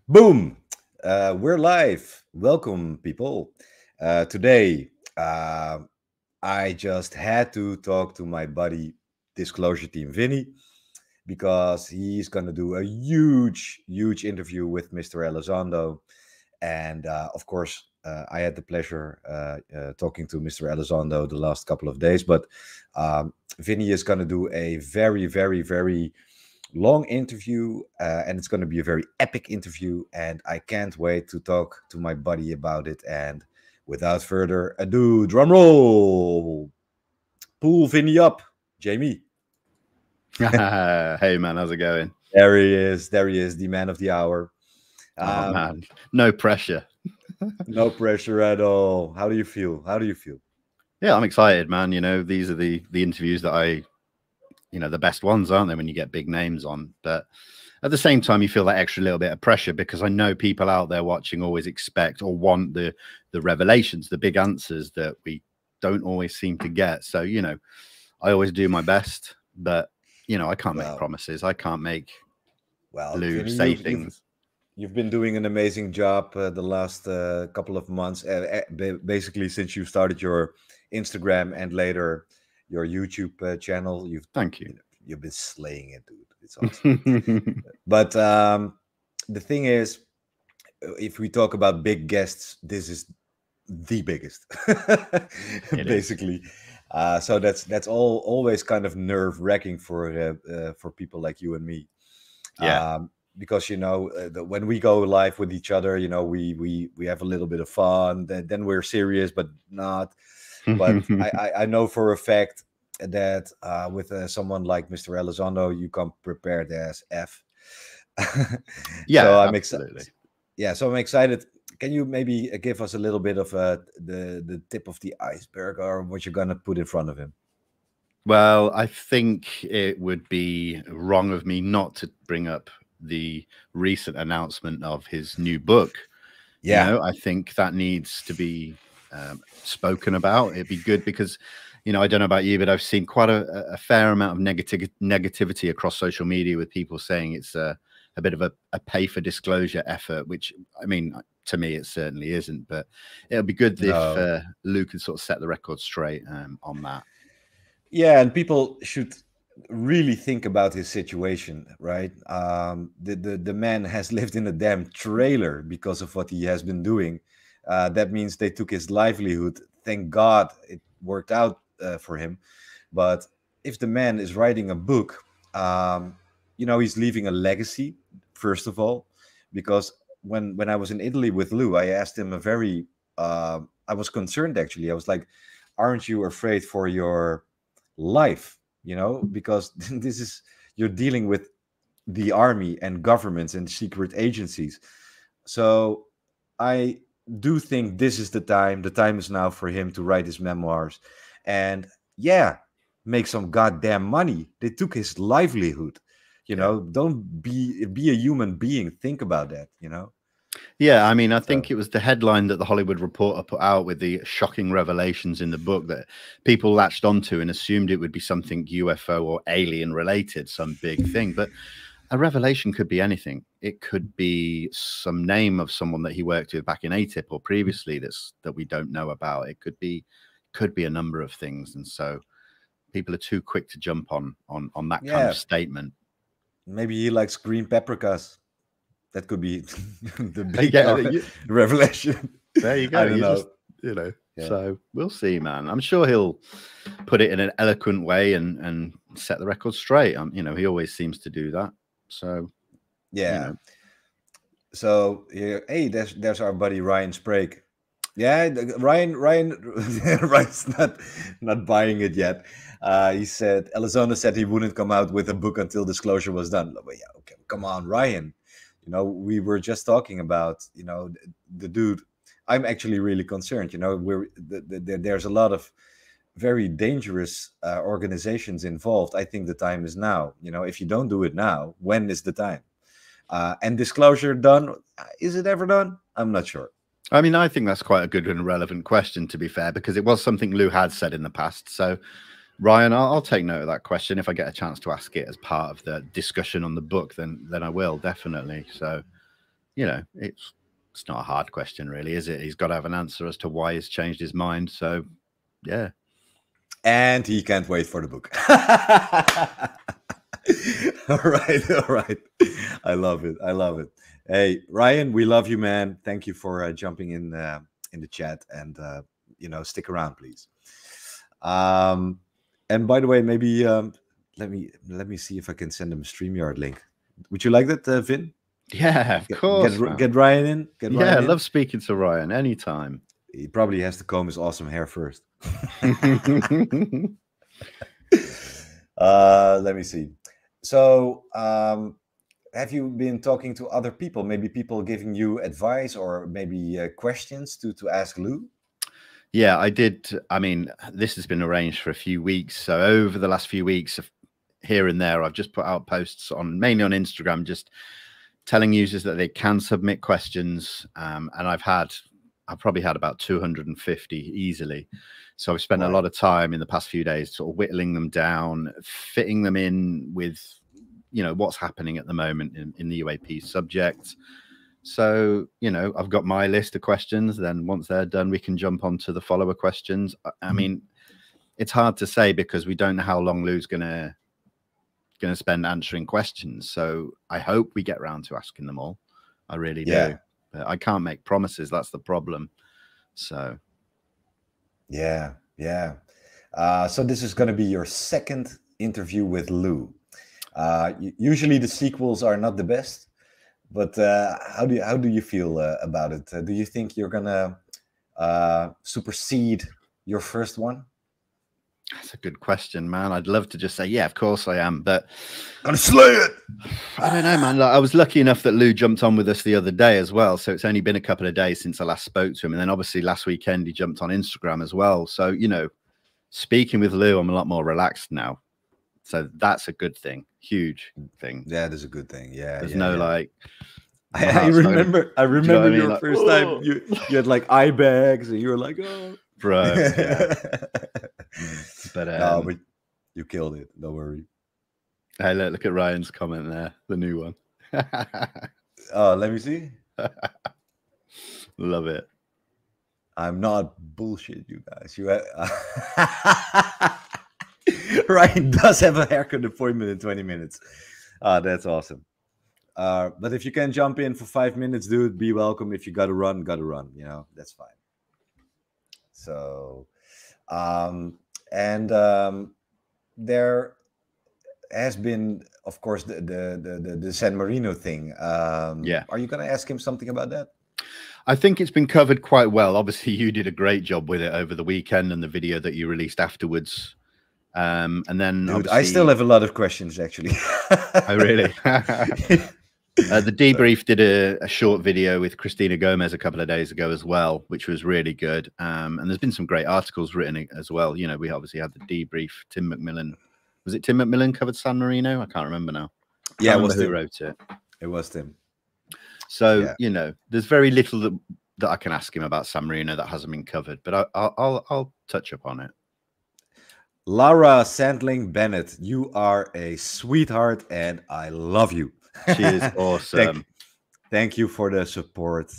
Boom! We're live. Welcome, people. Today, I just had to talk to my buddy, Disclosure Team Vinny, because he's going to do a huge interview with Mr. Elizondo. And of course, I had the pleasure talking to Mr. Elizondo the last couple of days. But Vinny is going to do a very long interview, and it's going to be a very epic interview. And I can't wait to talk to my buddy about it. And without further ado, drum roll, pull Vinny up, Jamie. Hey man, how's it going? There he is, the man of the hour. Oh man, no pressure. No pressure at all. How do you feel? Yeah, I'm excited, man. You know, these are the interviews that the best ones, aren't they, when you get big names on? But at the same time, you feel that extra little bit of pressure because I know people out there watching always expect or want the revelations, the big answers that we don't always seem to get. So, I always do my best, but I can't make promises. I can't make Lou Vinny, say things. You've been doing an amazing job the last couple of months, basically since you started your Instagram and later your YouTube channel. Thank you. You've been slaying it, dude. It's awesome. But the thing is, if we talk about big guests, this is the biggest, basically. So that's always kind of nerve-wracking for people like you and me. Yeah. Because when we go live with each other, we have a little bit of fun. Then we're serious, but not. But I know for a fact that with someone like Mr. Elizondo, you come prepared as F. Yeah, so I'm absolutely. excited. Yeah, so I'm excited. Can you maybe give us a little bit of the tip of the iceberg, or what you're gonna put in front of him? Well, I think it would be wrong of me not to bring up the recent announcement of his new book. Yeah, I think that needs to be spoken about. It'd be good because, I don't know about you, but I've seen quite a fair amount of negativity across social media with people saying it's a bit of a pay for disclosure effort, which, I mean, to me, it certainly isn't. But it'll be good if Lou could sort of set the record straight on that. Yeah, and people should really think about his situation, right? The man has lived in a damn trailer because of what he has been doing. That means they took his livelihood. Thank God it worked out for him. But if the man is writing a book, he's leaving a legacy, first of all, because when I was in Italy with Lou, I asked him I was concerned, actually. I was like, aren't you afraid for your life, because you're dealing with the army and governments and secret agencies. So I do think this is the time is now for him to write his memoirs and make some goddamn money. They took his livelihood. Don't be a human being. Think about that. Yeah, I mean, I think it was the headline that the Hollywood Reporter put out with the shocking revelations in the book that people latched onto and assumed it would be something UFO or alien related, some big thing. But a revelation could be anything. It could be some name of someone that he worked with back in ATIP or previously that we don't know about. It could be a number of things. And so people are too quick to jump on that kind of statement. Maybe he likes green paprikas. That could be the big revelation. There you go. I don't know. So we'll see, man. I'm sure he'll put it in an eloquent way and set the record straight. He always seems to do that. So yeah. So hey, there's our buddy Ryan Sprague. Yeah, Ryan's not buying it yet. He said Elizondo said he wouldn't come out with a book until disclosure was done. But yeah, okay, come on, Ryan. We were just talking about, the dude. I'm actually really concerned. There's a lot of very dangerous organizations involved. I think the time is now. If you don't do it now, when is the time? And disclosure done? Is it ever done? I'm not sure. I mean, I think that's quite a good and relevant question, to be fair, because it was something Lou had said in the past. So, Ryan, I'll take note of that question. If I get a chance to ask it as part of the discussion on the book, then I will, definitely. So, you know, it's not a hard question, really, is it? He's got to have an answer as to why he's changed his mind. So, yeah. And he can't wait for the book. All right. I love it. I love it. Hey, Ryan, we love you, man. Thank you for jumping in the chat, and stick around, please. And by the way, maybe let me see if I can send him a StreamYard link. Would you like that, Vin? Yeah, of course. Get Ryan in. I love speaking to Ryan anytime. He probably has to comb his awesome hair first. Let me see. So, have you been talking to other people? Maybe people giving you advice, or maybe questions to ask Lou? Yeah, I did. I mean, this has been arranged for a few weeks. So over the last few weeks, here and there, I've just put out posts mainly on Instagram, just telling users that they can submit questions. And I've probably had about 250 easily. So I've spent a lot of time in the past few days sort of whittling them down, fitting them in with, what's happening at the moment in the UAP subject. So, I've got my list of questions. Then once they're done, we can jump on to the follower questions. I mean, it's hard to say because we don't know how long Lou's going to spend answering questions. So I hope we get around to asking them all. I really do. But I can't make promises. That's the problem. So. Yeah. So this is going to be your second interview with Lou. Usually the sequels are not the best, but how do you feel about it? Do you think you're gonna supersede your first one? That's a good question, man. I'd love to just say, yeah, of course I am, but I'm gonna slay it. I don't know, man. I was lucky enough that Lou jumped on with us the other day as well. So it's only been a couple of days since I last spoke to him. And then obviously last weekend he jumped on Instagram as well. So, speaking with Lou, I'm a lot more relaxed now. So that's a good thing. Huge thing. Yeah, that's a good thing. Yeah. There's no like. I remember your first time you had like eye bags and you were like, oh, bro. Yeah. But no, but you killed it. Don't worry. Hey, look at Ryan's comment there, the new one. Oh, let me see. Love it. I'm not bullshit, you guys. Ryan does have a haircut appointment in 20 minutes. That's awesome. But if you can jump in for 5 minutes, dude, be welcome. If you gotta run, that's fine. So, there has been, of course, the San Marino thing. Yeah. Are you gonna ask him something about that? I think it's been covered quite well. Obviously, you did a great job with it over the weekend and the video that you released afterwards. And then, dude, I still have a lot of questions, actually. Oh, really? The debrief did a short video with Christina Gomez a couple of days ago as well, which was really good. And there's been some great articles written as well. We obviously had the debrief. Tim McMillan, was it Tim McMillan covered San Marino? I can't remember now. Yeah, it was who Tim. Wrote it. It was Tim. So there's very little that I can ask him about San Marino that hasn't been covered, but I'll touch upon it. Lara Sandling Bennett, you are a sweetheart, and I love you. She is awesome. Thank you for the support.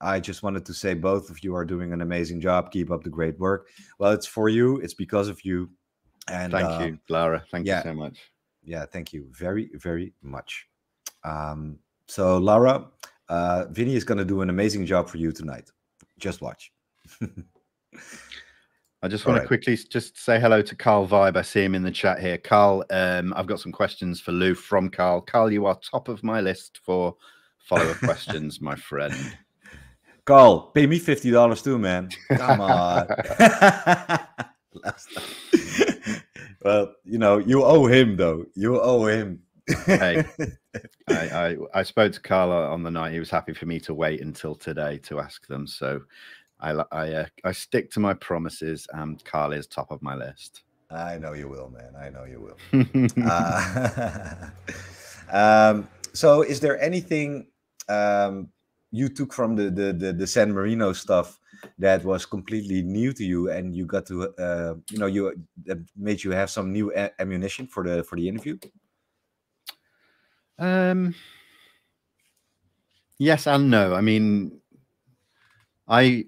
I just wanted to say both of you are doing an amazing job. Keep up the great work. Well, it's for you. It's because of you. And thank you, Lara. Thank you so much. Yeah, thank you very, very much. So, Lara, Vinnie is going to do an amazing job for you tonight. Just watch. I just want to quickly just say hello to Carl Vibe. I see him in the chat here. Carl, I've got some questions for Lou from Carl. Carl, you are top of my list for follow-up questions, my friend. Carl, pay me $50 too, man. Come on. Well, you owe him, though. You owe him. Hey, I spoke to Carl on the night. He was happy for me to wait until today to ask them. So I stick to my promises, and Carl is top of my list. I know you will, man. I know you will. So is there anything you took from the San Marino stuff that was completely new to you, and you got to that made you have some new ammunition for the interview? Yes and no. I mean, I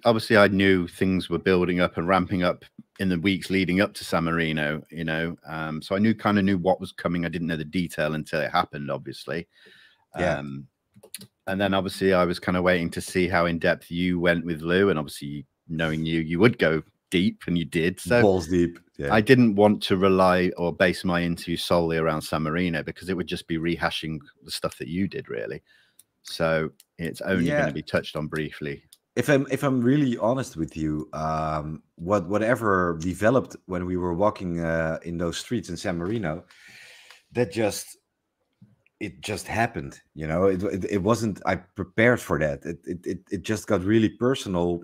knew things were building up and ramping up in the weeks leading up to San Marino, so I kind of knew what was coming. I didn't know the detail until it happened, obviously. Yeah. And then obviously I was kind of waiting to see how in depth you went with Lou, and obviously knowing you would go deep, and you did. So balls deep. Yeah. I didn't want to rely or base my interview solely around San Marino, because it would just be rehashing the stuff that you did, really. So it's only going to be touched on briefly. If I'm really honest with you, whatever developed when we were walking in those streets in San Marino, it just happened. It wasn't. I prepared for that. It just got really personal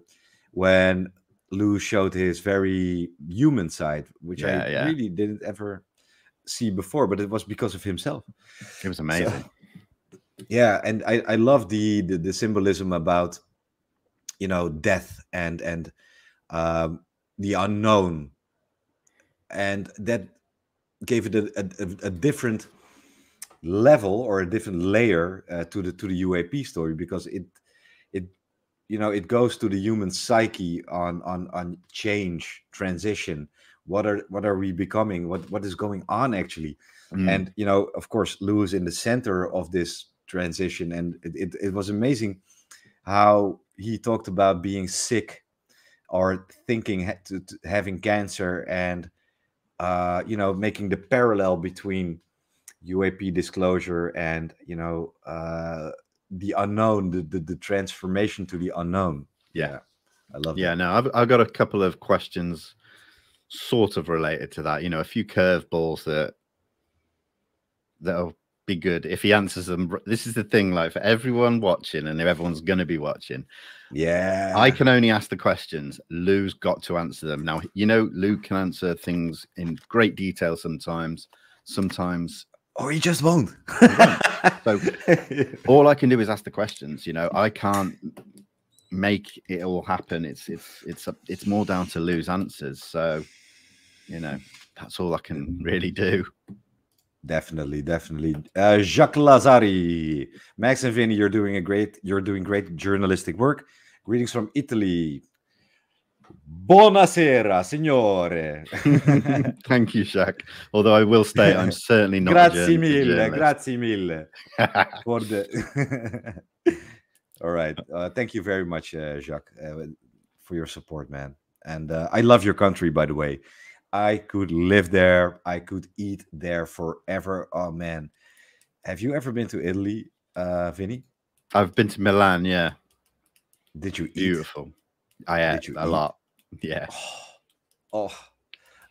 when Lou showed his very human side, which I really didn't ever see before. But it was because of himself. It was amazing. So, yeah, and I love the symbolism about death and the unknown, and that gave it a different level or a different layer to the UAP story, because it goes to the human psyche on change, transition. What are we becoming? What is going on actually? And of course, Lou is in the center of this transition, and it was amazing how he talked about being sick or thinking to having cancer, and making the parallel between UAP disclosure and the unknown, the transformation to the unknown. Yeah, I love that. Yeah, no, I've got a couple of questions sort of related to that. A few curveballs that'll be good if he answers them. This is the thing, like, for everyone watching, and everyone's going to be watching. Yeah, I can only ask the questions. Lou's got to answer them. Now, Lou can answer things in great detail sometimes. Or he just won't. So all I can do is ask the questions. I can't make it all happen. It's more down to Lou's answers. So, that's all I can really do. Definitely. Jacques Lazari, Max and Vinnie, you're doing great journalistic work. Greetings from Italy. Buonasera, signore. Thank you, Jacques. Although I will state, I'm certainly not. Grazie mille. For the all right. Thank you very much, Jacques, for your support, man. And I love your country, by the way. I could live there. I could eat there forever. Oh man, have you ever been to Italy, Vinny? I've been to Milan. Yeah. Did you eat? Beautiful. I ate a lot. Yeah. Oh,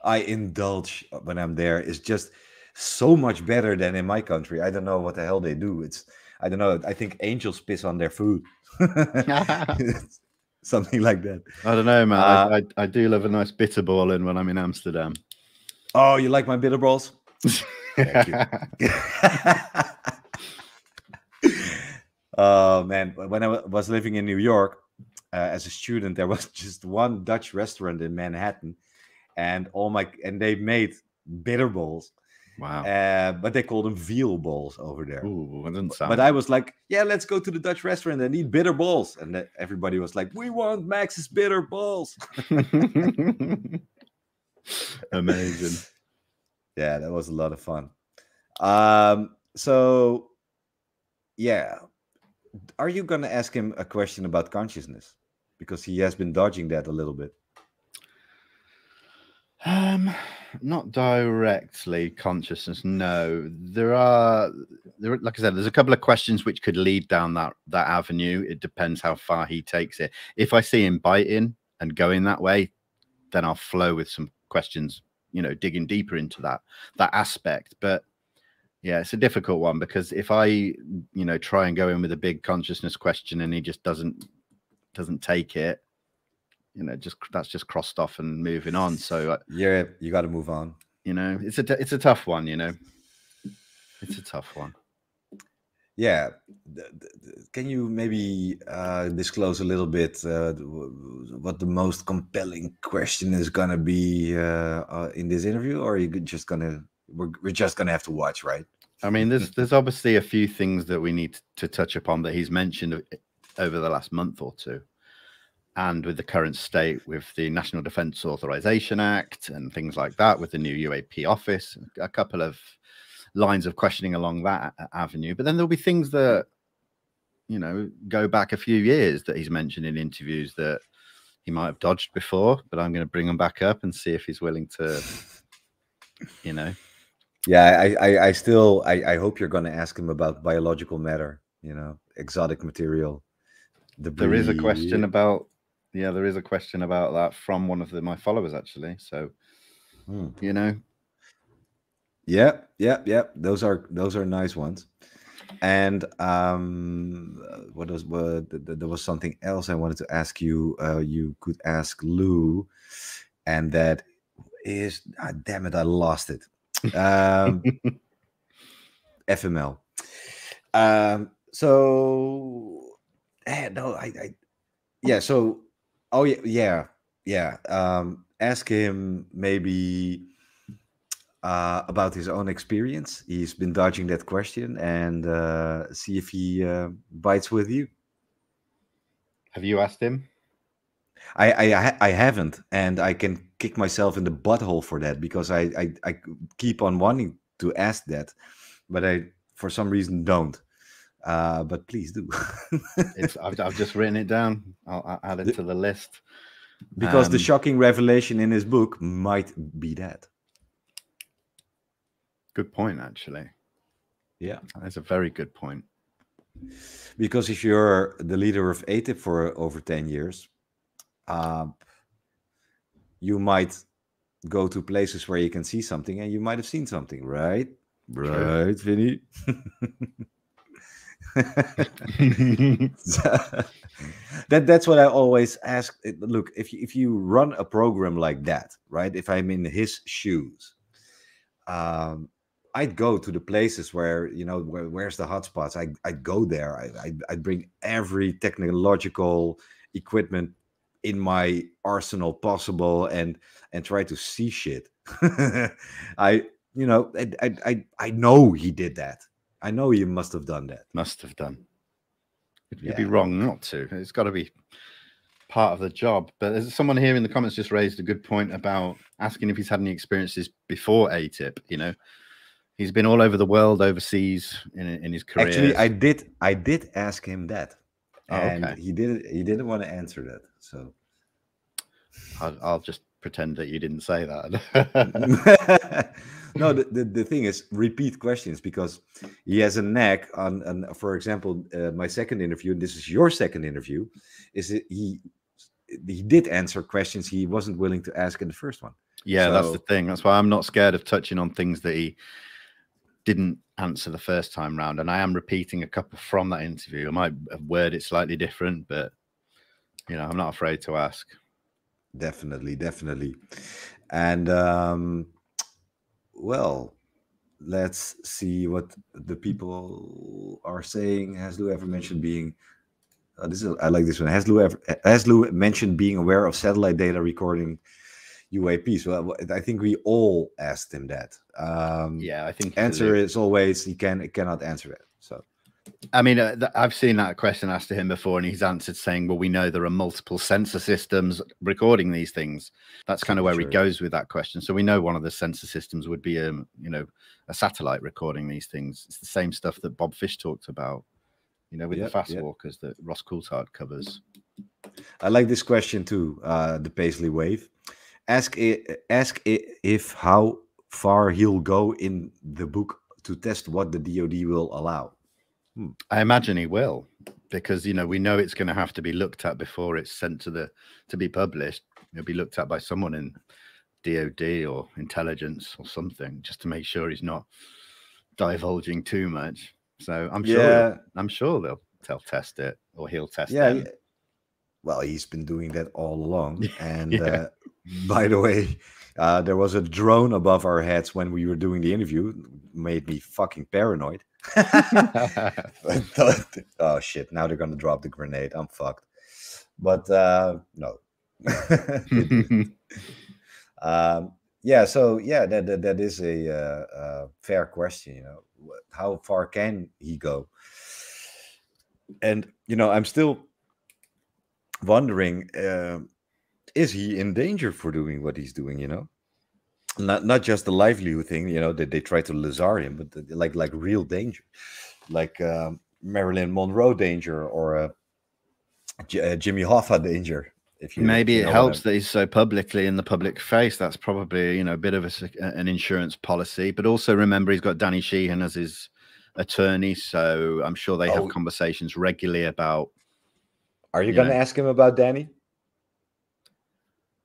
I indulge when I'm there. It's just so much better than in my country. I don't know what the hell they do. I don't know. I think angels piss on their food. Something like that. I don't know, man. I do love a nice bitter ball in when I'm in Amsterdam. Oh, you like my bitter balls? Thank you. Oh man, when I was living in New York as a student, there was just one Dutch restaurant in Manhattan, and they made bitter balls. Wow. But they called them veal balls over there. Ooh, that doesn't sound. But I was like, yeah, let's go to the Dutch restaurant and eat bitter balls. And everybody was like, we want Max's bitter balls. Amazing. Yeah, that was a lot of fun. So, yeah. Are you going to ask him a question about consciousness? Because he has been dodging that a little bit. Not directly consciousness. No, there are, like I said, there's a couple of questions which could lead down that avenue. It depends how far he takes it. If I see him biting and going that way, then I'll flow with some questions, digging deeper into that aspect. But yeah, it's a difficult one, because if I, try and go in with a big consciousness question and he just doesn't take it, that's just crossed off and moving on. So yeah, you got to move on. It's a tough one. It's a tough one. Yeah. Can you maybe disclose a little bit what the most compelling question is gonna be in this interview, or are you just gonna? We're just gonna have to watch, right? I mean, there's obviously a few things that we need to touch upon that he's mentioned over the last month or two. And with the current state, with the National Defence Authorization Act and things like that, with the new UAP office, a couple of lines of questioning along that avenue. But then there'll be things that, you know, go back a few years that he's mentioned in interviews that he might have dodged before. But I'm going to bring them back up and see if he's willing to, you know. Yeah, I hope you're going to ask him about biological matter, you know, exotic material. There is a question about. Yeah, there is a question about that from one of my followers, actually. So, you know. Yeah. Those are nice ones. And there was something else I wanted to ask you. You could ask Lou, and that is, damn it, I lost it. FML. So, oh yeah. Ask him maybe about his own experience. He's been dodging that question, and see if he bites with you. Have you asked him? I haven't, and I can kick myself in the butthole for that, because I keep on wanting to ask that, but I for some reason don't. But please do. I've just written it down. I'll add it to the list. Because the shocking revelation in his book might be that. Good point, actually. Yeah. That's a very good point. Because if you're the leader of ATIP for over 10 years, you might go to places where you can see something, and you might have seen something, right? True. Right, Vinnie? That's what I always ask. Look, if you run a program like that, right? If I'm in his shoes, I'd go to the places where, you know, where's the hotspots. I'd go there. I'd bring every technological equipment in my arsenal possible, and try to see shit. I know he did that. I know he must have done that. Must have done. It'd be wrong not to. It's got to be part of the job. But there's someone here in the comments just raised a good point about asking if he's had any experiences before ATIP. You know, he's been all over the world, overseas in his career. Actually, I did ask him that, and he didn't want to answer that. So I'll just pretend that you didn't say that. No, the thing is, repeat questions, because he has a knack on for example, my second interview, and this is your second interview, is that he did answer questions he wasn't willing to ask in the first one. Yeah, so that's the thing. That's why I'm not scared of touching on things that he didn't answer the first time round. And I am repeating a couple from that interview. I might have worded it slightly different, but, you know, I'm not afraid to ask. Definitely. And well, let's see what the people are saying. Has Lou ever mentioned being I like this one. Has Lou mentioned being aware of satellite data recording UAPs? Well, I think we all asked him that. Yeah, I think answer is always he cannot answer it. So, I mean, I've seen that question asked to him before, and he's answered saying, "Well, we know there are multiple sensor systems recording these things." That's kind of where he goes with that question. So we know one of the sensor systems would be, you know, a satellite recording these things. It's the same stuff that Bob Fish talked about, you know, with the fast walkers that Ross Coulthard covers. I like this question too. The Paisley Wave. Ask if how far he'll go in the book to test what the DoD will allow. I imagine he will, because, you know, we know it's going to have to be looked at before it's sent to be published. It'll be looked at by someone in DoD or intelligence or something, just to make sure he's not divulging too much. So I'm sure they'll test it, or he'll test them. Well, he's been doing that all along. And by the way, there was a drone above our heads when we were doing the interview. Made me fucking paranoid. Oh shit, now they're gonna drop the grenade. I'm fucked. But no. Yeah, so yeah, that is a fair question. How far can he go? And I'm still wondering, is he in danger for doing what he's doing? Not just the livelihood thing. That they try to lazar him, but like real danger, like Marilyn Monroe danger, or Jimmy Hoffa danger. If Maybe you it know what helps I'm. that he's so publicly in the public face. That's probably, a bit of an insurance policy. But also remember, he's got Danny Sheehan as his attorney, so I'm sure they have Oh, conversations regularly about. are you gonna ask him about Danny?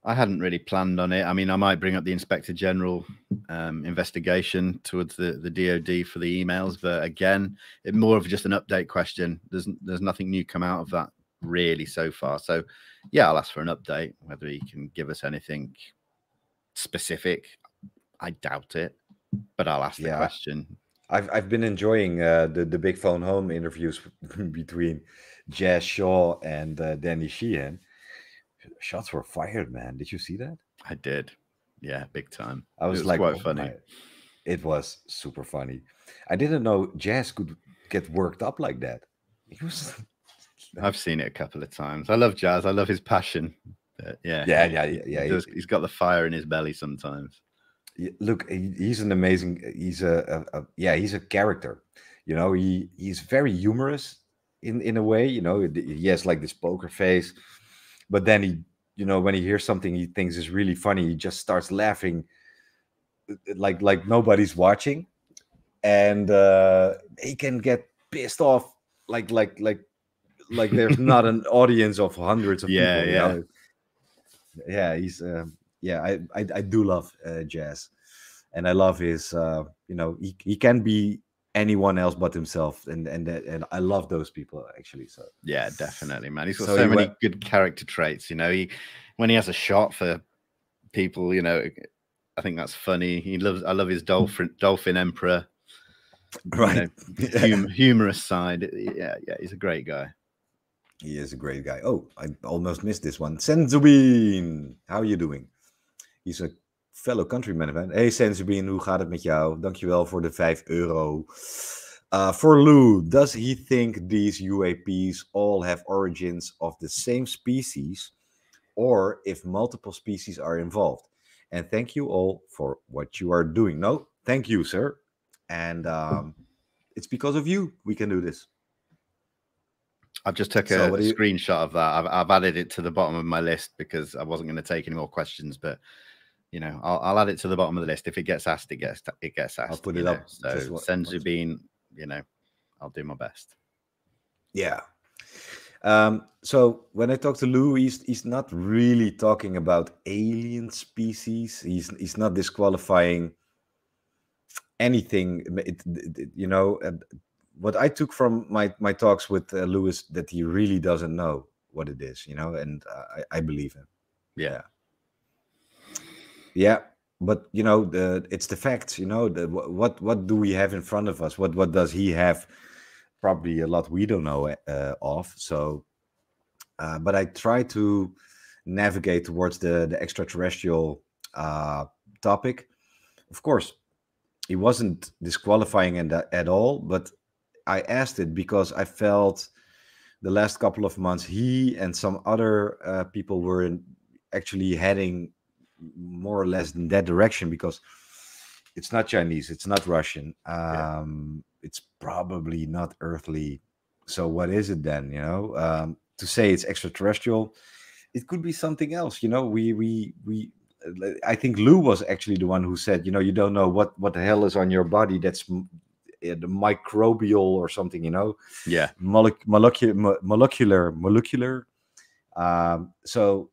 I hadn't really planned on it. I mean, I might bring up the Inspector General investigation towards the DOD for the emails, but again, it's more of just an update question. There's nothing new come out of that really so far. So yeah, I'll ask for an update. Whether he can give us anything specific, I doubt it, but I'll ask the question. I've been enjoying the Big Phone Home interviews between Jazz Shaw and Danny Sheehan. Shots were fired, man. Did you see that? I did. Yeah, big time. I It was was like, quite oh funny. my, it was super funny. I didn't know Jazz could get worked up like that. He was. I've seen it a couple of times. I love Jazz. I love his passion. Yeah. He's got the fire in his belly sometimes. Look, he's an amazing. He's he's a character. He's very humorous in a way. He has like this poker face, but then when he hears something he thinks is really funny, he just starts laughing like nobody's watching, and he can get pissed off like there's not an audience of hundreds of people. Yeah, he's I do love Jazz, and I love his he can be anyone else but himself, and I love those people actually. So yeah, definitely, man. He's got so many good character traits. When he has a shot for people, I think that's funny. I love his dolphin emperor, right? Humorous side. Yeah, he's a great guy. He is a great guy. Oh, I almost missed this one. Senzubin, how are you doing? He's a fellow countryman. Hey Senzubin, hoe gaat het met jou? Dankjewel voor de €5. For Lou, does he think these UAPs all have origins of the same species, or if multiple species are involved? And thank you all for what you are doing. No, thank you, sir. And it's because of you we can do this. I've just took a screenshot of that. I've added it to the bottom of my list because I wasn't going to take any more questions, but I'll add it to the bottom of the list. If it gets asked, it gets asked. I'll put it up. So Senzubin, I'll do my best. Yeah. So when I talk to Lou, he's not really talking about alien species. He's not disqualifying anything. What I took from my talks with Lou is that he really doesn't know what it is, and I believe him. Yeah, but it's the facts. What do we have in front of us? What does he have? Probably a lot we don't know of. So, but I try to navigate towards the extraterrestrial topic. Of course, he wasn't disqualifying at all, but I asked it because I felt the last couple of months he and some other people were actually heading more or less in that direction, because it's not Chinese, it's not Russian, it's probably not earthly. So what is it then? To say it's extraterrestrial, it could be something else. I think Lou was actually the one who said, you don't know what the hell is on your body. That's the microbial or something. Molecular. So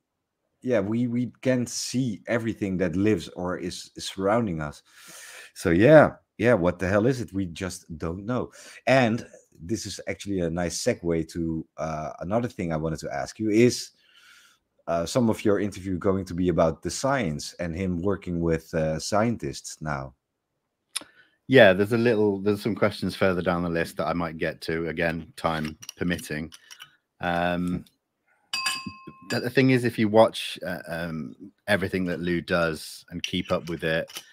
yeah, we can see everything that lives or is surrounding us. So yeah, what the hell is it? We just don't know. And this is actually a nice segue to another thing I wanted to ask you is, some of your interview going to be about the science and him working with scientists now? Yeah, there's some questions further down the list that I might get to, again, time permitting. the thing is, if you watch everything that Lou does and keep up with it,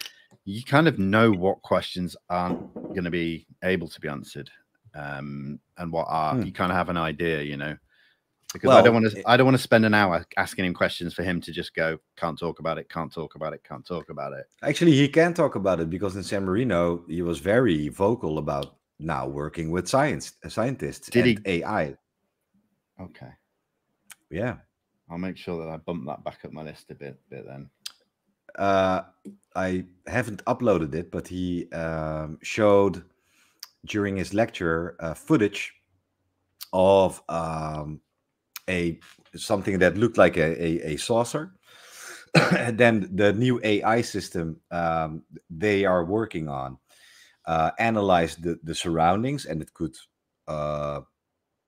you kind of know what questions aren't going to be able to be answered, and what are. You kind of have an idea, you know. Because I don't want to spend an hour asking him questions for him to just go, can't talk about it, can't talk about it, can't talk about it. Actually, he can talk about it because in San Marino, he was very vocal about now working with scientists and AI. Okay. Yeah. I'll make sure that I bump that back up my list a bit then. I haven't uploaded it, but he showed during his lecture footage of something that looked like a saucer. And then the new AI system they are working on analyzed the surroundings, and it could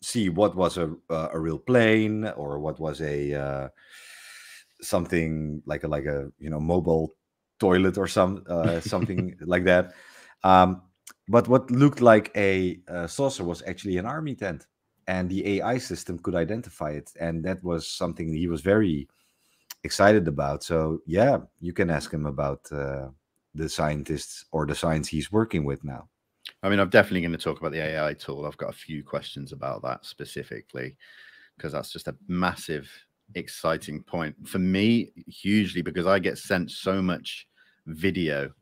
see what was a real plane, or what was a something like a mobile toilet or something like that. But what looked like a saucer was actually an army tent, and the AI system could identify it, and that was something he was very excited about. So yeah, you can ask him about the scientists or the science he's working with now. I mean, I'm definitely going to talk about the AI tool. I've got a few questions about that specifically, because that's just a massive, exciting point for me, hugely, because I get sent so much video,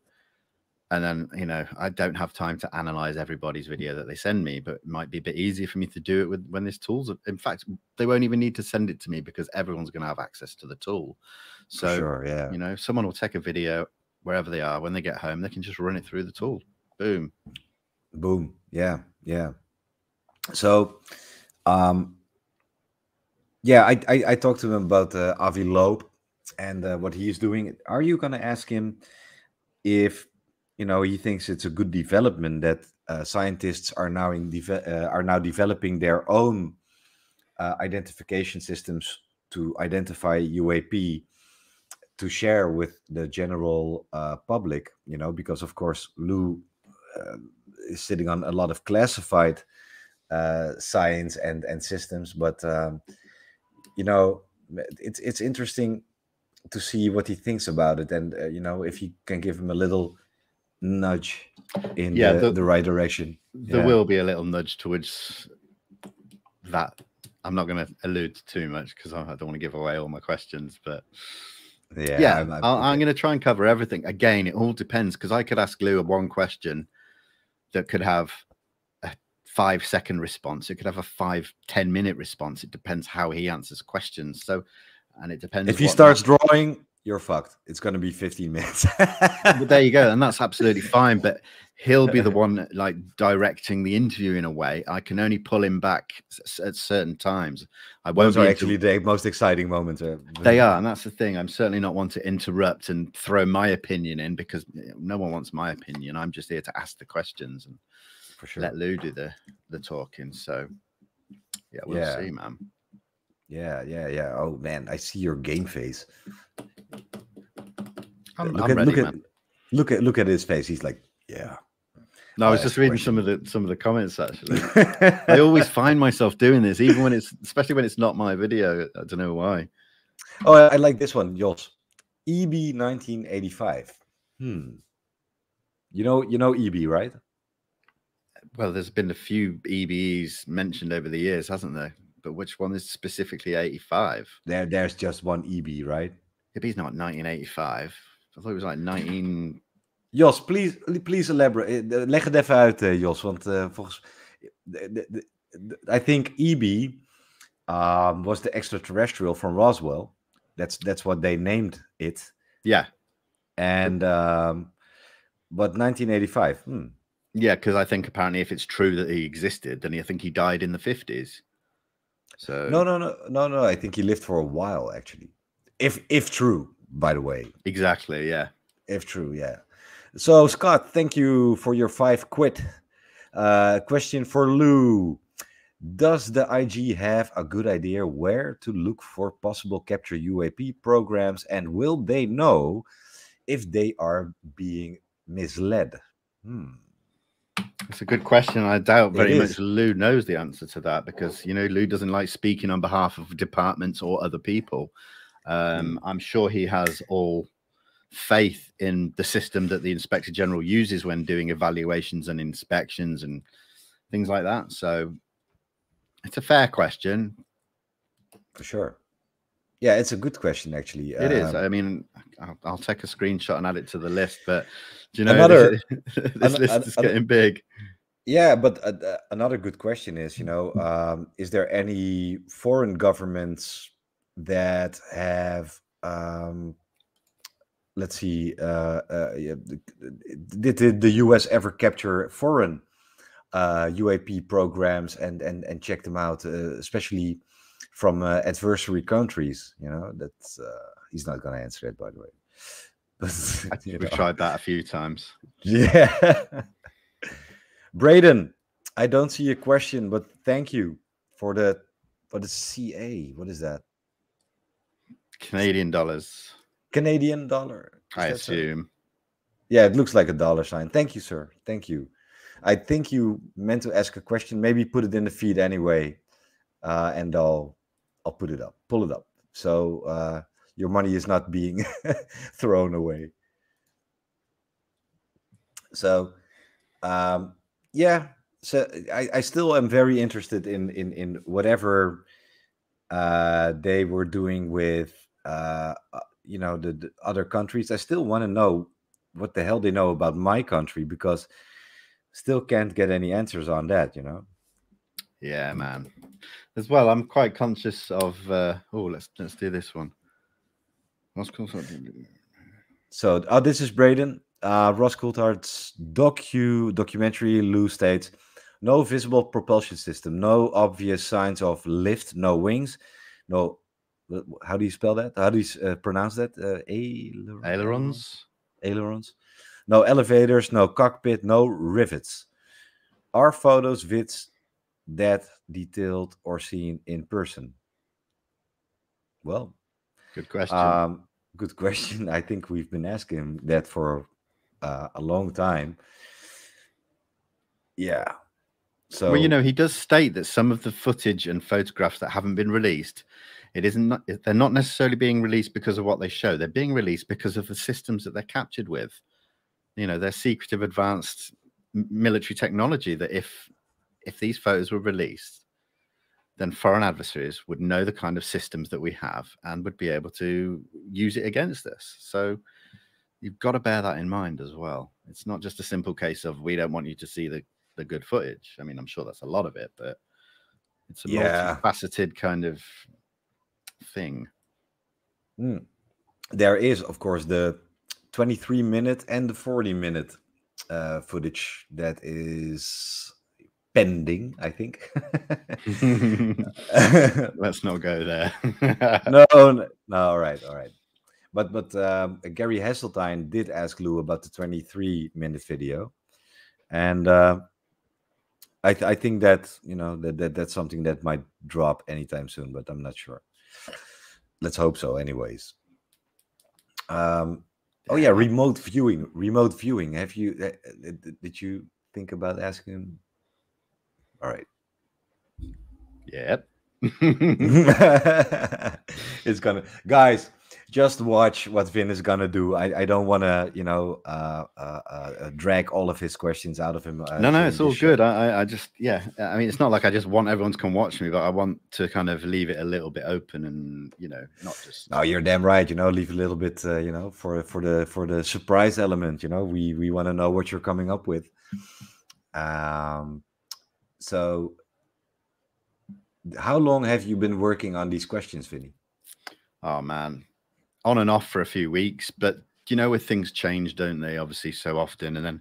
and then, you know, I don't have time to analyze everybody's video that they send me, but it might be a bit easier for me to do it when this tool's. In fact, they won't even need to send it to me because everyone's going to have access to the tool. So, sure, yeah, you know, someone will take a video wherever they are. When they get home, they can just run it through the tool. Boom. Boom. Yeah. So, yeah, I talked to him about Avi Loeb and what he's doing. Are you going to ask him if he thinks it's a good development that scientists are now developing their own identification systems to identify UAP to share with the general public? Because of course Lou is sitting on a lot of classified science and systems, but it's interesting to see what he thinks about it, and if you can give him a little nudge in the right direction. There will be a little nudge towards that. I'm not going to allude too much because I don't want to give away all my questions, but yeah, I'm going to try and cover everything. Again, it all depends, because I could ask Lou one question that could have a 5-second response. It could have a 5-10 minute response. It depends how he answers questions. So, and it depends. If he starts drawing, you're fucked. It's going to be 15 minutes. But there you go. And that's absolutely fine. But he'll be the one like directing the interview in a way. I can only pull him back at certain times. Those are actually the most exciting moments. They are. And that's the thing. I'm certainly not one to interrupt and throw my opinion in, because no one wants my opinion. I'm just here to ask the questions and for sure let Lou do the talking. So yeah, we'll see, man. Yeah. Oh man, I see your game face. I'm ready, man. Look at his face. He's like, yeah. No, I was just reading some of the comments actually. I always find myself doing this, even especially when it's not my video. I don't know why. Oh, I like this one, Jos. EB 1985. You know EB, right? Well, there's been a few EBEs mentioned over the years, hasn't there? But which one is specifically 85? There's just one EB, right? EB's not 1985. I thought it was like 19. Jos, please elaborate. Leg het even uit, Jos, want volgens I think EB was the extraterrestrial from Roswell. That's what they named it. Yeah. And but 1985. Yeah, because I think apparently if it's true that he existed, then I think he died in the 50s. So no. I think he lived for a while, actually. If true, by the way. Exactly, yeah. If true, yeah. So Scott, thank you for your 5 quid. Question for Lou. Does the IG have a good idea where to look for possible capture UAP programs, and will they know if they are being misled? It's a good question. I doubt It very much is. Lou knows the answer to that because, Lou doesn't like speaking on behalf of departments or other people. I'm sure he has all faith in the system that the Inspector General uses when doing evaluations and inspections and things like that. So it's a fair question. For sure. Yeah, it's a good question, actually. It is. I mean, I'll take a screenshot and add it to the list, but Another, this list is getting big. Yeah, but another good question is, is there any foreign governments that have, let's see, yeah, did the US ever capture foreign UAP programs and check them out, especially from adversary countries? That's he's not going to answer it, by the way. But, We've tried that a few times. Yeah. Braden, I don't see a question, but thank you for the CA. What is that? Canadian dollars. Canadian dollar. I assume. Yeah, it looks like a dollar sign. Thank you, sir. Thank you. I think you meant to ask a question. Maybe put it in the feed anyway, and I'll put it up, pull it up. So your money is not being thrown away. So yeah. So I still am very interested in whatever they were doing with the other countries. I still want to know what the hell they know about my country, because still can't get any answers on that. Yeah, man. As well, I'm quite conscious of. Let's do this one. So this is Braden. Ross Coulthard's documentary. Lou states, no visible propulsion system, no obvious signs of lift, no wings, no. How do you spell that? How do you pronounce that? Ailerons. Ailerons. No elevators, no cockpit, no rivets. Are photos, vids that detailed or seen in person? Well, good question. Good question. I think we've been asking that for a long time. Yeah. So well, he does state that some of the footage and photographs that haven't been released, they're not necessarily being released because of what they show. They're being released because of the systems that they're captured with. They're secretive, advanced military technology that if these photos were released, then foreign adversaries would know the kind of systems that we have and would be able to use it against us. So you've got to bear that in mind as well. It's not just a simple case of we don't want you to see the good footage. I mean, I'm sure that's a lot of it, but it's a multifaceted kind of thing. There is, of course, the 23-minute and the 40-minute footage that is pending, I think. Let's not go there. No. All right. But Gary Hasseltine did ask Lou about the 23-minute video, and I think that that's something that might drop anytime soon, but I'm not sure. Let's hope so, anyways. Oh yeah, remote viewing. Have you did you think about asking him? All right. Yep. It's gonna, guys, just watch what Vin is gonna do. I don't want to drag all of his questions out of him. No, it's all good. I just, I mean, it's not like I just want everyone to come watch me, but I want to kind of leave it a little bit open and not just. No, you're damn right. Leave a little bit for the surprise element. We want to know what you're coming up with. So how long have you been working on these questions, Vinny? Oh man, on and off for a few weeks, but where things change, don't they? Obviously, so often, and then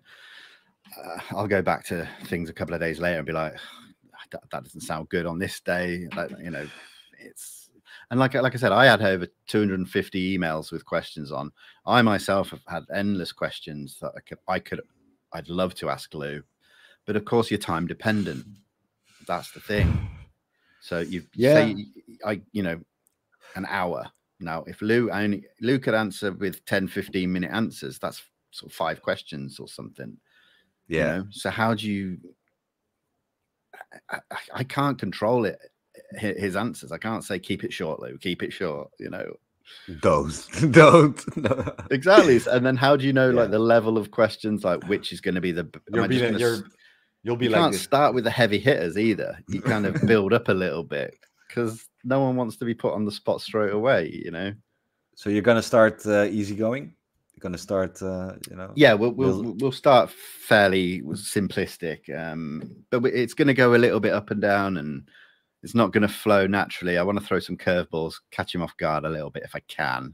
I'll go back to things a couple of days later and be like, that doesn't sound good on this day. It's, and like I said, I had over 250 emails with questions on. I myself have had endless questions that I'd love to ask Lou, but of course you're time dependent. That's the thing. So you say an hour. Now, if Lou could answer with 10, 15-minute answers, that's sort of 5 questions or something. You know, so how do you? I can't control it. His answers. I can't say keep it short, Lou. Keep it short. You know, don't. No. Exactly. And then how do you know like the level of questions, like which is going to be the? You'll be you like can't this. start with the heavy hitters either. You kind of build up a little bit because no one wants to be put on the spot straight away. You know. So you're gonna start easygoing. You're gonna start, you know. Yeah, we'll start fairly simplistic, but it's going to go a little bit up and down, and it's not going to flow naturally. I want to throw some curveballs, catch him off guard a little bit if I can.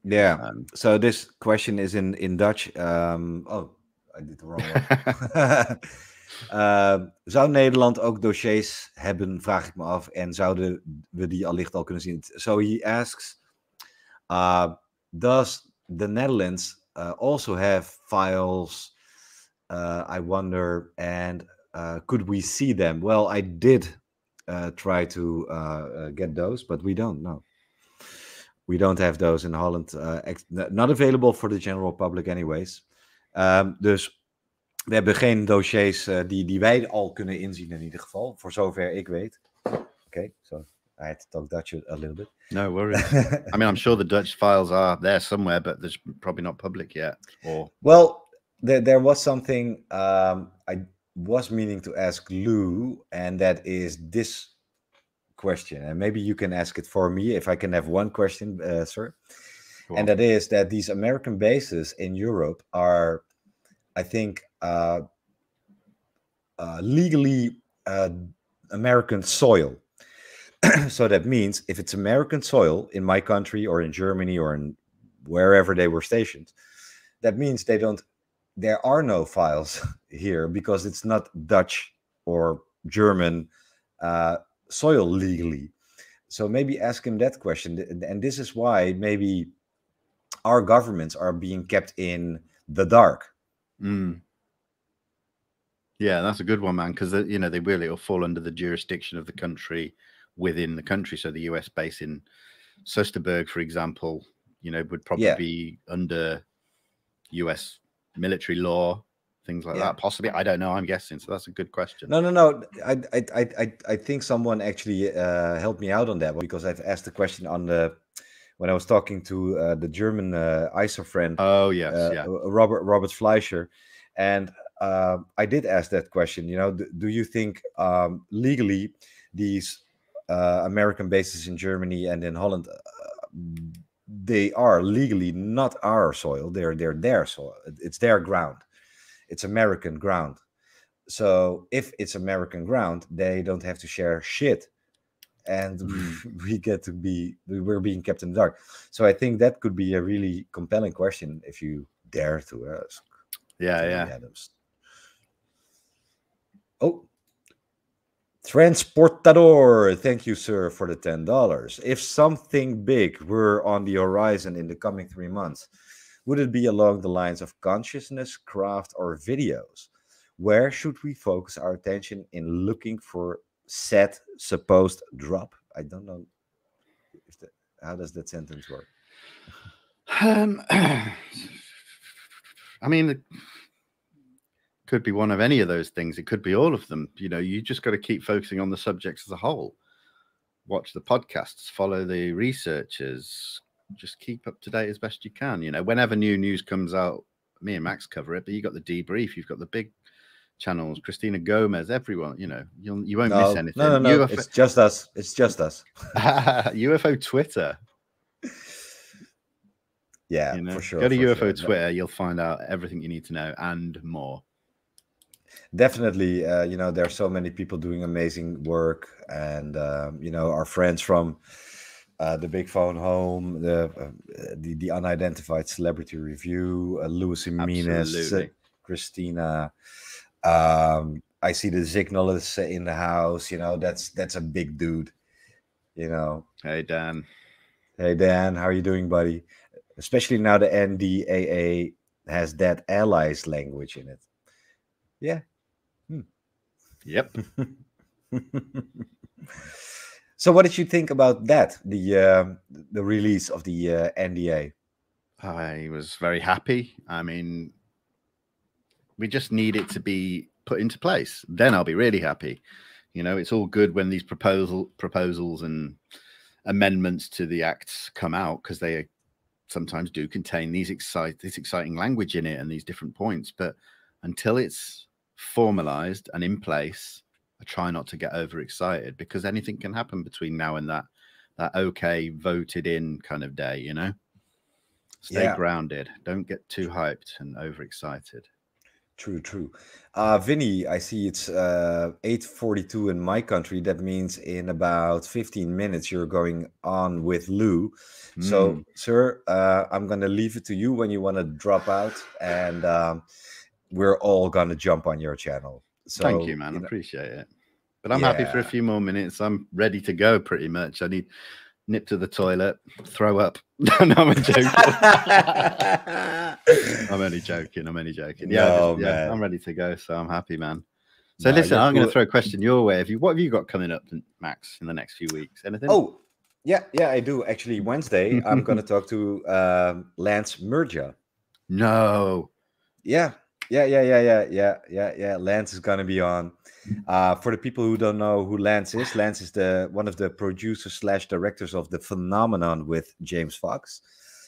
Yeah. So this question is in Dutch. Oh, I did the wrong one. Zou Nederland ook dossiers hebben, vraag ik me af. En zouden we die allicht al kunnen zien? So he asks, does the Netherlands also have files? I wonder, and could we see them? Well, I did try to get those, but we don't know. We don't have those in Holland. Not available for the general public anyways. Dus we hebben geen dossiers die wij al kunnen inzien in ieder geval. Voor zover ik weet. Okay, so I had to talk Dutch a little bit. No worries. I mean, I'm sure the Dutch files are there somewhere, but there's probably not public yet. Or well, there was something I was meaning to ask Lou, and that is this question, and maybe you can ask it for me if I can have one question, sir. And that is that these American bases in Europe are, I think, legally American soil. So that means if it's American soil in my country or in Germany or in wherever they were stationed, that means there are no files here because it's not Dutch or German soil legally. So maybe ask him that question. And this is why maybe our governments are being kept in the dark. Yeah, that's a good one, man, because you know, they really will fall under the jurisdiction of the country within the country. So the US base in Soesterberg, for example, you know, would probably be under US military law, things like that. Possibly, I don't know. I'm guessing. So that's a good question. No. I think someone actually helped me out on that one, because I've asked the question when I was talking to the German ISO friend. Oh yes, Robert Fleischer, and I did ask that question. You know, do you think legally these American bases in Germany and in Holland, they are legally not our soil? They're their soil. It's their ground. It's American ground. So if it's American ground, they don't have to share shit, and we're being kept in the dark. So I think that could be a really compelling question if you dare to ask. Yeah. Adams. Oh, Transportador, thank you, sir, for the $10. If something big were on the horizon in the coming 3 months, would it be along the lines of consciousness, craft, or videos? Where should we focus our attention in looking for said supposed drop? I don't know. How does that sentence work? I mean, it could be one of any of those things. It could be all of them. You know, you just got to keep focusing on the subjects as a whole. Watch the podcasts, follow the researchers, just keep up to date as best you can. You know, whenever new news comes out, me and Max cover it, but you got the debrief, you've got the big channels, Christina Gomez, everyone. You know, you won't miss anything. No. UFO, it's just us. It's just us. UFO Twitter. Yeah, you know, for sure. Go to UFO Twitter. You'll find out everything you need to know and more. Definitely. You know, there are so many people doing amazing work, and you know, our friends from the Big Phone Home, the Unidentified Celebrity Review, Louis Jimenez, Christina. I see the Signal is in the house. You know, that's a big dude. You know. Hey Dan, how are you doing, buddy? Especially now the NDAA has that allies language in it. Yeah. Yep. So what did you think about that, the release of the NDA? I was very happy. I mean, We just need it to be put into place. Then I'll be really happy. You know, it's all good when these proposals and amendments to the acts come out, because they sometimes do contain this exciting language in it and these different points. But until it's formalized and in place, I try not to get overexcited, because anything can happen between now and that okay voted in kind of day, you know. Stay grounded. Don't get too hyped and overexcited. True. Vinny, I see it's 8:42 in my country. That means in about 15 minutes you're going on with Lou. So, sir, I'm going to leave it to you when you want to drop out, and we're all going to jump on your channel. So, thank you, man. I appreciate it. But I'm happy for a few more minutes. I'm ready to go pretty much. I need nip to the toilet, throw up. No, I'm joking. I'm only joking. Yeah, no, I'm ready to go, so I'm happy, man. So listen, I'm going to throw a question your way. What have you got coming up, Max, in the next few weeks? Anything? Oh, yeah, I do. Actually, Wednesday, I'm going to talk to Lance Murgia. No. Yeah. Lance is going to be on. For the people who don't know who Lance is one of the producers / directors of The Phenomenon with James Fox.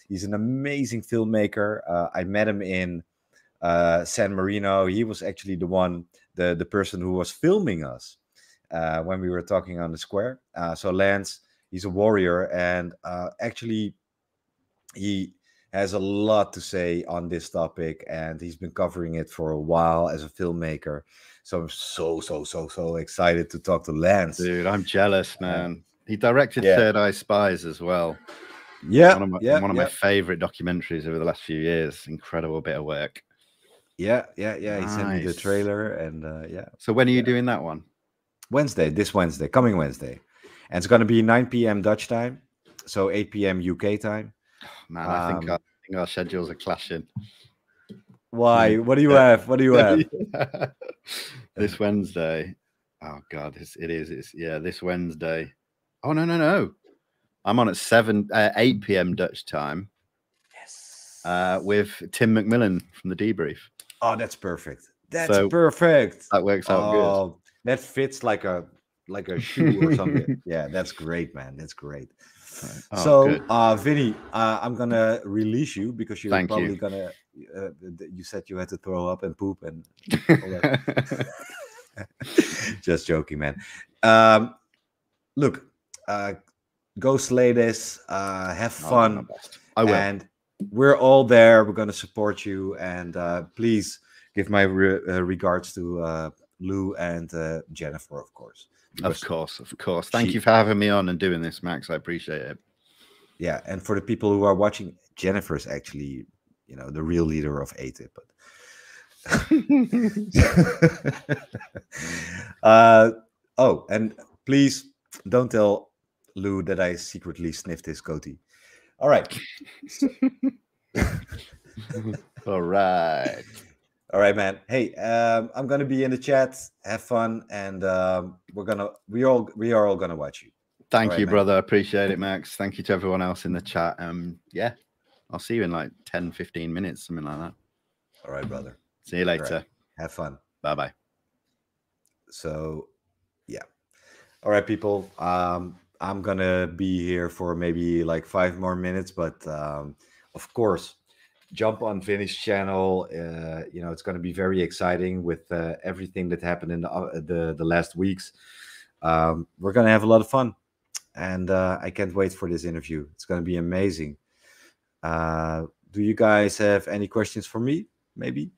He's an amazing filmmaker. I met him in San Marino. He was actually the person who was filming us when we were talking on the square. So Lance, he's a warrior, and actually he has a lot to say on this topic, and he's been covering it for a while as a filmmaker. So I'm so excited to talk to Lance. Dude, I'm jealous, man. He directed Third Eye Spies as well. Yeah, one of my favorite documentaries over the last few years. Incredible bit of work. Yeah. Nice. He sent me the trailer, and So when are you doing that one? This Wednesday, coming Wednesday, and it's going to be 9 p.m. Dutch time, so 8 p.m. UK time. Man, I think our schedules are clashing. Why? What do you have? This Wednesday. Oh God, it is. It's this Wednesday. Oh no. I'm on at 8 p.m. Dutch time. Yes. With Tim McMillan from The Debrief. Oh, that's perfect. Perfect. That works out good. That fits like a shoe or something. Yeah, that's great, man. That's great. Vinny, I'm gonna release you because you're probably gonna. You said you had to throw up and poop and. All that. Just joking, man. Look, go slay this. Have fun. I will. And we're all there. We're gonna support you, and please give my regards to Lou and Jennifer, of course. Of course. Thank you for having me on and doing this, Max. I appreciate it. Yeah, and for the people who are watching, Jennifer is actually, the real leader of ATIP. But and please don't tell Lou that I secretly sniffed his goatee. All right. All right, man. Hey, I'm gonna be in the chat. Have fun, and we are all gonna watch you. Thank you, brother. I appreciate it, Max. Thank you to everyone else in the chat. I'll see you in like 10-15 minutes, something like that. All right, brother. See you later. Right. Have fun. Bye. So, yeah. All right, people. I'm gonna be here for maybe like 5 more minutes, but of course, jump on Vinny's channel. It's going to be very exciting with everything that happened in the last weeks. We're going to have a lot of fun, and I can't wait for this interview. It's going to be amazing. Do you guys have any questions for me? Maybe,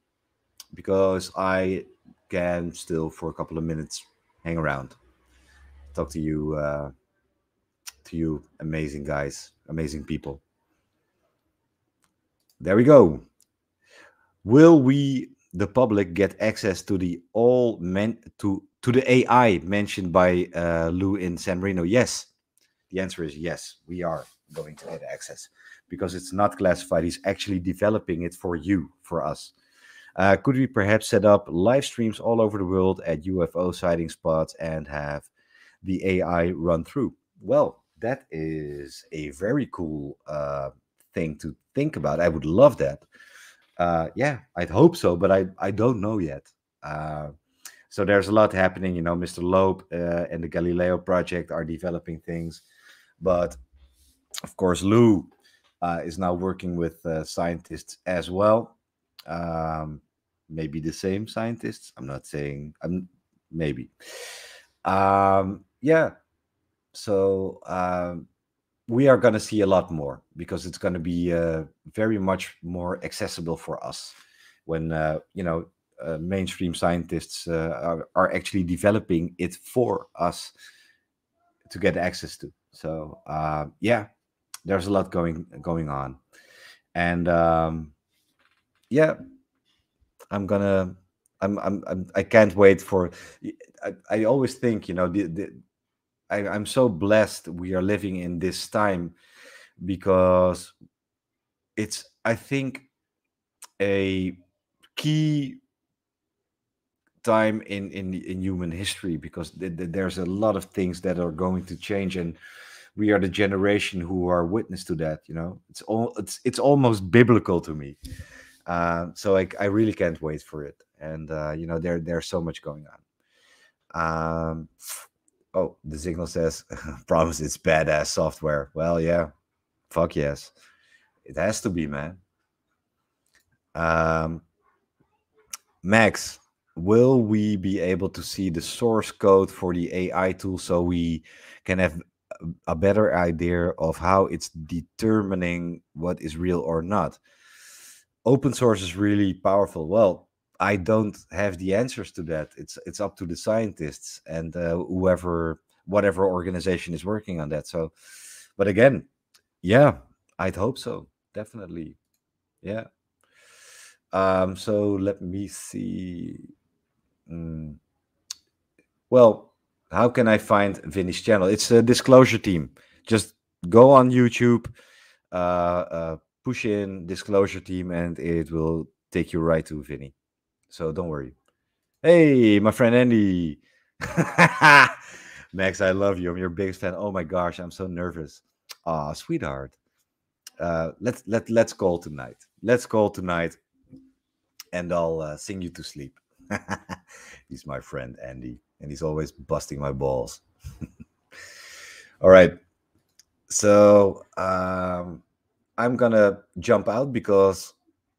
because I can still for a couple of minutes hang around, talk to you amazing guys, amazing people. There we go. Will we, the public, get access to the to the AI mentioned by Lou in San Marino? Yes. The answer is yes. We are going to get access because it's not classified. He's actually developing it for you, for us. Could we perhaps set up live streams all over the world at UFO sighting spots and have the AI run through? Well, that is a very cool thing to think about. I would love that. Yeah, I'd hope so, but I don't know yet. Uh, so there's a lot happening. Mr. Loeb and the Galileo project are developing things, but of course, Lou is now working with scientists as well. Um, Maybe the same scientists. I'm not saying. I'm maybe. Yeah. So we are going to see a lot more because it's going to be very much more accessible for us when mainstream scientists are actually developing it for us to get access to. So yeah, there's a lot going on, and yeah, I'm gonna. I can't wait for. I always think, I'm so blessed we are living in this time because it's, I think, a key time in human history because there's a lot of things that are going to change, and we are the generation who are witness to that. It's almost biblical to me. So I really can't wait for it, and there's so much going on. Oh, the signal says, promise it's badass software. Well, yeah, fuck yes, it has to be, man. um Max, will we be able to see the source code for the AI tool so we can have a better idea of how it's determining what is real or not? Open source is really powerful. Well, I don't have the answers to that. It's up to the scientists and whatever organization is working on that. So, but again, yeah, I'd hope so. Definitely. Yeah. So let me see. Mm, Well, how can I find Vinny's channel? It's a disclosure team. Just go on YouTube, push in disclosure team, and it will take you right to Vinny. So don't worry. Hey, my friend Andy. Max, I love you. I'm your biggest fan. Oh my gosh, I'm so nervous. Ah, sweetheart. Let's call tonight. Let's call tonight, and I'll sing you to sleep. He's my friend Andy, and he's always busting my balls. All right, so I'm gonna jump out because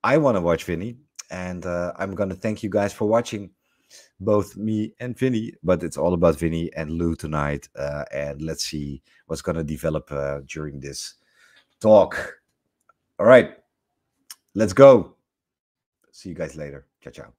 I want to watch Vinny, and I'm gonna thank you guys for watching, both me and Vinny. But it's all about Vinny and Lou tonight, and let's see what's gonna develop during this talk. All right, let's go. See you guys later. Ciao, ciao.